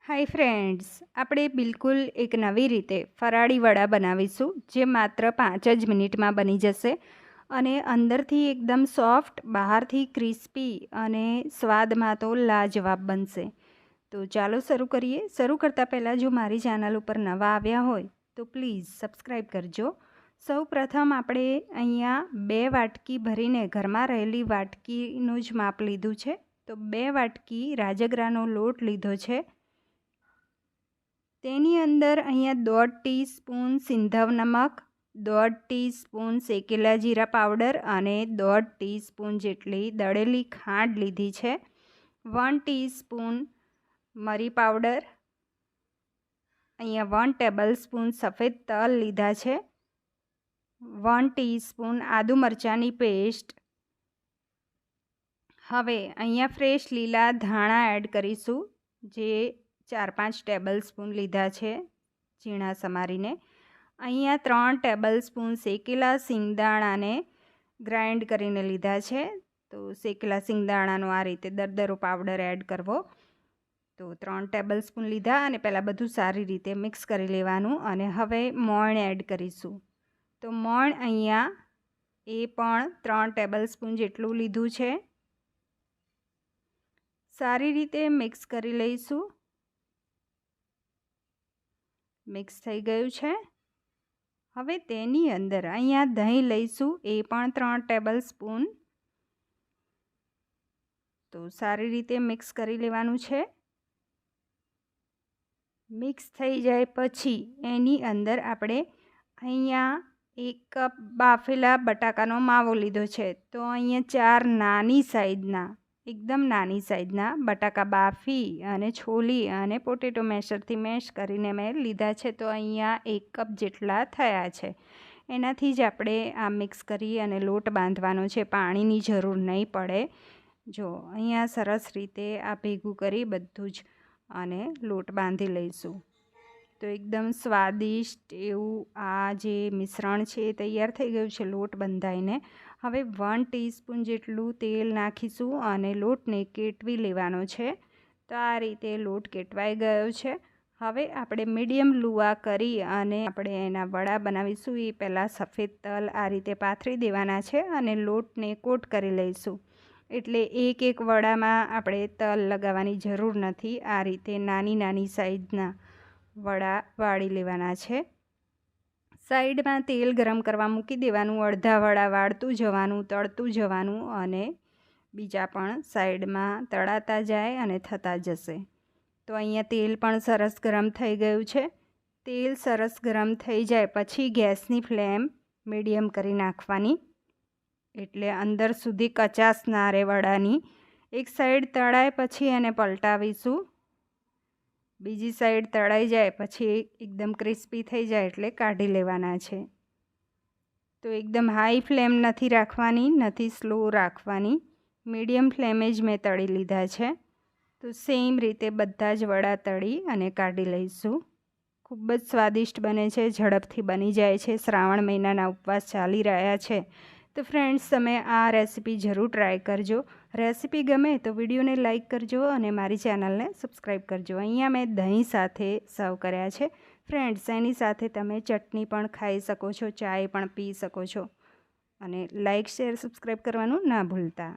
Hi friends, આપણે બિલકુલ એક નવી રીતે ફરાળી વડા બનાવીશું જે માત્ર 5 જ મિનિટમાં બની જશે અને અંદરથી એકદમ સોફ્ટ, બહારથી ક્રિસ્પી અને સ્વાદમાં તો લાજવાબ બનશે. તો ચાલો શરૂ કરીએ. શરૂ કરતાં પહેલાં જો મારી ચેનલ ઉપર નવા આવ્યા હોય તો પ્લીઝ સબસ્ક્રાઈબ કરજો. સૌ પ્રથમ આપણે અહીંયા 2 વાટકી ભરીને ઘરમાં રહેલી વાટકીનું જ માપ લીધું છે. તો 2 વાટકી રાજગરાનો લોટ લીધો છે. તેની અંદર અહીંયા 1.5 ટીસ્પૂન સિંધવ નમક, 1.5 ટીસ્પૂન શેકેલા જીરા પાવડર અને 1.5 ટીસ્પૂન જેટલી દળેલી ખાંડ લીધી છે. 1 ટીસ્પૂન મરી પાવડર, અહીંયા 1 ટેબલસ્પૂન સફેદ તલ લીધા છે. 1 ટીસ્પૂન આદુ મરચાંની પેસ્ટ. હવે અહીંયા ફ્રેશ લીલા ધાણા એડ કરીશું, જે 4-5 ટેબલસ્પૂન લીધા છે ઝીણા સમારીને. અહીંયા 3 ટેબલસ્પૂન શેકેલા સિંગદાણાને ગ્રાઇન્ડ કરીને લીધા છે. તો શેકેલા સિંગદાણાનો આ રીતે દરદરો પાવડર એડ કરવો. તો 3 ટેબલસ્પૂન લીધા અને પહેલાં બધું સારી રીતે મિક્સ કરી લેવાનું. અને હવે મોણ એડ કરીશું. તો મોણ અહીંયા એ પણ 3 ટેબલસ્પૂન જેટલું લીધું છે. સારી રીતે મિક્સ કરી લઈશું. મિક્સ થઈ ગયું છે. હવે તેની અંદર અહીંયા દહીં લઈશું, એ પણ 3 ટેબલસ્પૂન. તો સારી રીતે મિક્સ કરી લેવાનું છે. મિક્સ થઈ જાય પછી એની અંદર આપણે અહીંયા 1 કપ બાફેલા બટાકાનો માવો લીધો છે. તો અહીંયા 4 નાની સાઈઝના, એકદમ નાની સાઈઝના બટાકા બાફી અને છોલી અને પોટેટો મેશરથી મેશ કરીને મેં લીધા છે. તો અહીંયા 1 કપ જેટલા થયા છે. એનાથી જ આપણે આ મિક્સ કરી અને લોટ બાંધવાનો છે. પાણીની જરૂર નહીં પડે. જો અહીંયા સરસ રીતે આ ભેગું કરી બધું જ અને લોટ બાંધી લઈશું. તો એકદમ સ્વાદિષ્ટ એવું આ જે મિશ્રણ છે એ તૈયાર થઈ ગયું છે લોટ બંધાઈને. હવે 1 ટીસ્પૂન જેટલું તેલ નાખીશું અને લોટને કેટવી લેવાનો છે. તો આ રીતે લોટ કેટવાઈ ગયો છે. હવે આપણે મીડિયમ લુવા કરી અને આપણે એના વડા બનાવીશું. એ પહેલાં સફેદ તલ આ રીતે પાથરી દેવાના છે અને લોટને કોટ કરી લઈશું. એટલે એક વડામાં આપણે તલ લગાવવાની જરૂર નથી. આ રીતે નાની નાની સાઈઝના વડા વાળી લેવાના છે. સાઈડમાં તેલ ગરમ કરવા મૂકી દેવાનું. અડધા વડા વાળતું જવાનું, તળતું જવાનું અને બીજા પણ સાઈડમાં તળાતા જાય અને થતા જશે. તો અહીંયા તેલ પણ સરસ ગરમ થઈ ગયું છે. તેલ સરસ ગરમ થઈ જાય પછી ગેસની ફ્લેમ મીડિયમ કરી નાખવાની, એટલે અંદર સુધી કચાશ ના રહે વડાની. એક સાઈડ તળાય પછી એને પલટાવીશું. બીજી સાઈડ તળાઈ જાય પછી એકદમ ક્રિસ્પી થઈ જાય એટલે કાઢી લેવાના છે. તો એકદમ હાઈ ફ્લેમ નથી રાખવાની, નથી સ્લો રાખવાની. મીડિયમ ફ્લેમે જ મેં તળી લીધા છે. તો સેમ રીતે બધા જ વડા તળી અને કાઢી લઈશું. ખૂબ જ સ્વાદિષ્ટ બને છે, ઝડપથી બની જાય છે. શ્રાવણ મહિનાના ઉપવાસ ચાલી રહ્યા છે તો ફ્રેન્ડ્સ, તમે આ રેસીપી જરૂર ટ્રાય કરજો. રેસીપી ગમે તો વિડીયોને લાઇક કરજો અને મારી ચેનલને સબસ્ક્રાઈબ કરજો. અહીંયા મેં દહીં સાથે સર્વ કર્યા છે ફ્રેન્ડ્સ. એની સાથે તમે ચટણી પણ ખાઈ શકો છો, ચાય પણ પી શકો છો. અને લાઇક, શેર, સબસ્ક્રાઈબ કરવાનું ના ભૂલતા.